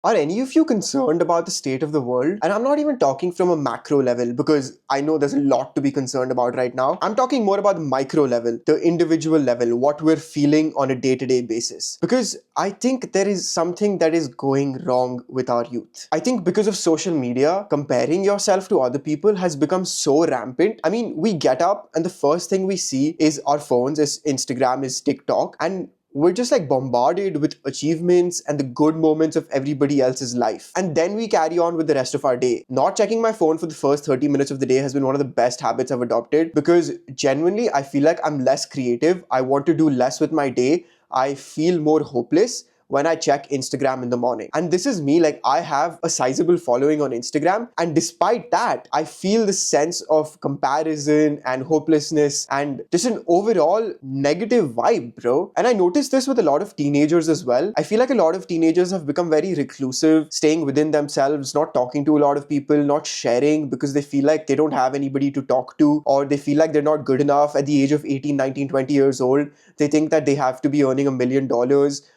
Are any of you concerned about the state of the world? And I'm not even talking from a macro level because I know there's a lot to be concerned about right now. I'm talking more about the micro level, the individual level, what we're feeling on a day to day basis. Because I think there is something that is going wrong with our youth. I think because of social media, comparing yourself to other people has become so rampant. I mean, we get up and the first thing we see is our phones, is Instagram, is TikTok, and we're just like bombarded with achievements and the good moments of everybody else's life. And then we carry on with the rest of our day. Not checking my phone for the first 30 minutes of the day has been one of the best habits I've adopted because genuinely I feel like I'm less creative. I want to do less with my day. I feel more hopeless when I check Instagram in the morning. And this is me, like I have a sizable following on Instagram. And despite that, I feel this sense of comparison and hopelessness and just an overall negative vibe, bro. And I noticed this with a lot of teenagers as well. I feel like a lot of teenagers have become very reclusive, staying within themselves, not talking to a lot of people, not sharing because they feel like they don't have anybody to talk to, or they feel like they're not good enough at the age of 18, 19, 20 years old. They think that they have to be earning $1 million,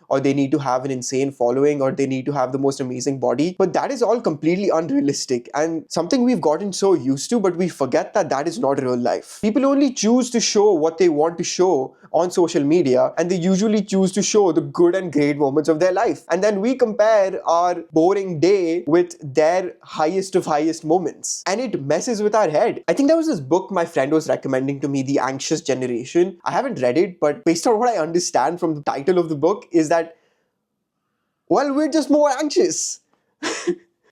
or they need to have an insane following, or they need to have the most amazing body. But that is all completely unrealistic and something we've gotten so used to, but we forget that that is not real life. People only choose to show what they want to show on social media, and they usually choose to show the good and great moments of their life. And then we compare our boring day with their highest of highest moments, and it messes with our head. I think there was this book my friend was recommending to me, The Anxious Generation. I haven't read it, but based on what I understand from the title of the book is that, well, we're just more anxious.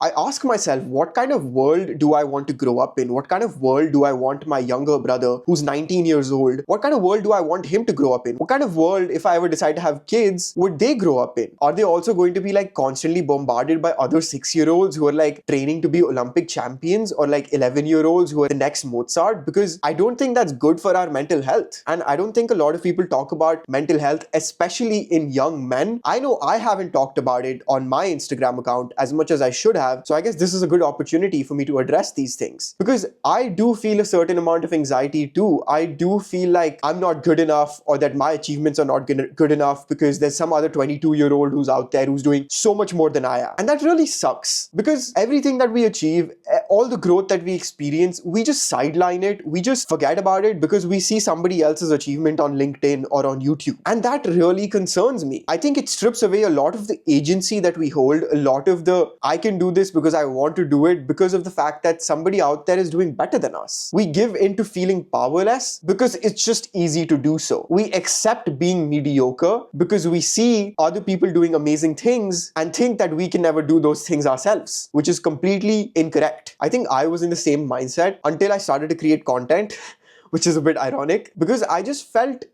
I ask myself, what kind of world do I want to grow up in? What kind of world do I want my younger brother, who's 19 years old, what kind of world do I want him to grow up in? What kind of world, if I ever decide to have kids, would they grow up in? Are they also going to be like constantly bombarded by other 6-year-olds who are like training to be Olympic champions, or like 11-year-olds who are the next Mozart? Because I don't think that's good for our mental health. And I don't think a lot of people talk about mental health, especially in young men. I know I haven't talked about it on my Instagram account as much as I should have. So I guess this is a good opportunity for me to address these things, because I do feel a certain amount of anxiety too. I do feel like I'm not good enough, or that my achievements are not good enough because there's some other 22-year-old who's out there who's doing so much more than I am. And that really sucks, because everything that we achieve, all the growth that we experience, we just sideline it. We just forget about it because we see somebody else's achievement on LinkedIn or on YouTube. And that really concerns me. I think it strips away a lot of the agency that we hold, a lot of the I can do this because I want to do it, because of the fact that somebody out there is doing better than us. We give into feeling powerless because it's just easy to do so. We accept being mediocre because we see other people doing amazing things and think that we can never do those things ourselves, which is completely incorrect. I think I was in the same mindset until I started to create content, which is a bit ironic, because I just felt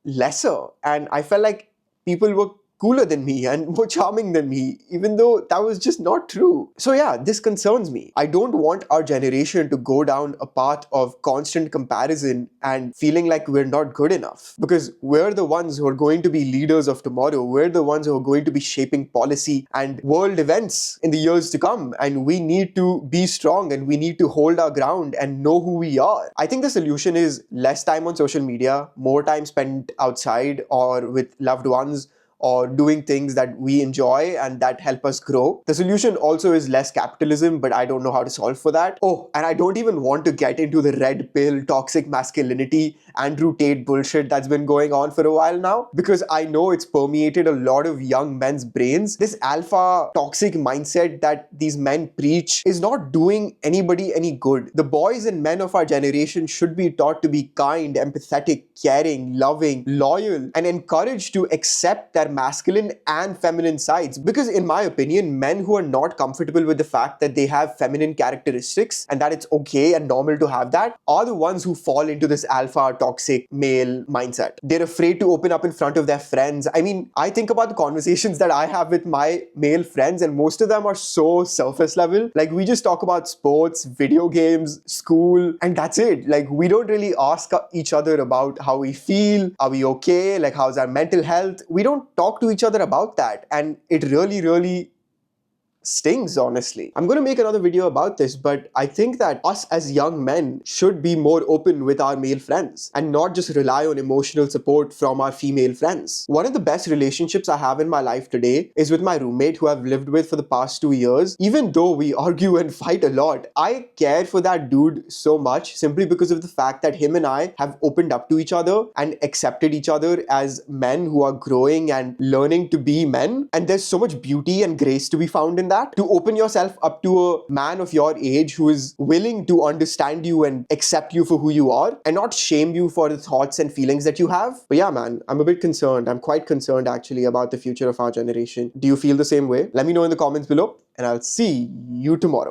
lesser and I felt like people were cooler than me and more charming than me, even though that was just not true. So yeah, this concerns me. I don't want our generation to go down a path of constant comparison and feeling like we're not good enough, because we're the ones who are going to be leaders of tomorrow. We're the ones who are going to be shaping policy and world events in the years to come, and we need to be strong and we need to hold our ground and know who we are. I think the solution is less time on social media, more time spent outside or with loved ones, or doing things that we enjoy and that help us grow. The solution also is less capitalism, but I don't know how to solve for that. Oh, and I don't even want to get into the red pill, toxic masculinity, Andrew Tate bullshit that's been going on for a while now, because I know it's permeated a lot of young men's brains. This alpha toxic mindset that these men preach is not doing anybody any good. The boys and men of our generation should be taught to be kind, empathetic, caring, loving, loyal, and encouraged to accept their masculine and feminine sides. Because in my opinion, men who are not comfortable with the fact that they have feminine characteristics and that it's okay and normal to have that are the ones who fall into this alpha toxic male mindset. They're afraid to open up in front of their friends. I mean, I think about the conversations that I have with my male friends, and most of them are so surface level. Like, we just talk about sports, video games, school, and that's it. Like, we don't really ask each other about how we feel. Are we okay? Like, how's our mental health? We don't talk to each other about that. And it really stings, honestly. I'm going to make another video about this, but I think that us as young men should be more open with our male friends and not just rely on emotional support from our female friends. One of the best relationships I have in my life today is with my roommate who I've lived with for the past 2 years. Even though we argue and fight a lot, I care for that dude so much simply because of the fact that him and I have opened up to each other and accepted each other as men who are growing and learning to be men. And there's so much beauty and grace to be found in that. To open yourself up to a man of your age who is willing to understand you and accept you for who you are and not shame you for the thoughts and feelings that you have. But yeah, man, I'm a bit concerned. I'm quite concerned actually about the future of our generation. Do you feel the same way? Let me know in the comments below, and I'll see you tomorrow.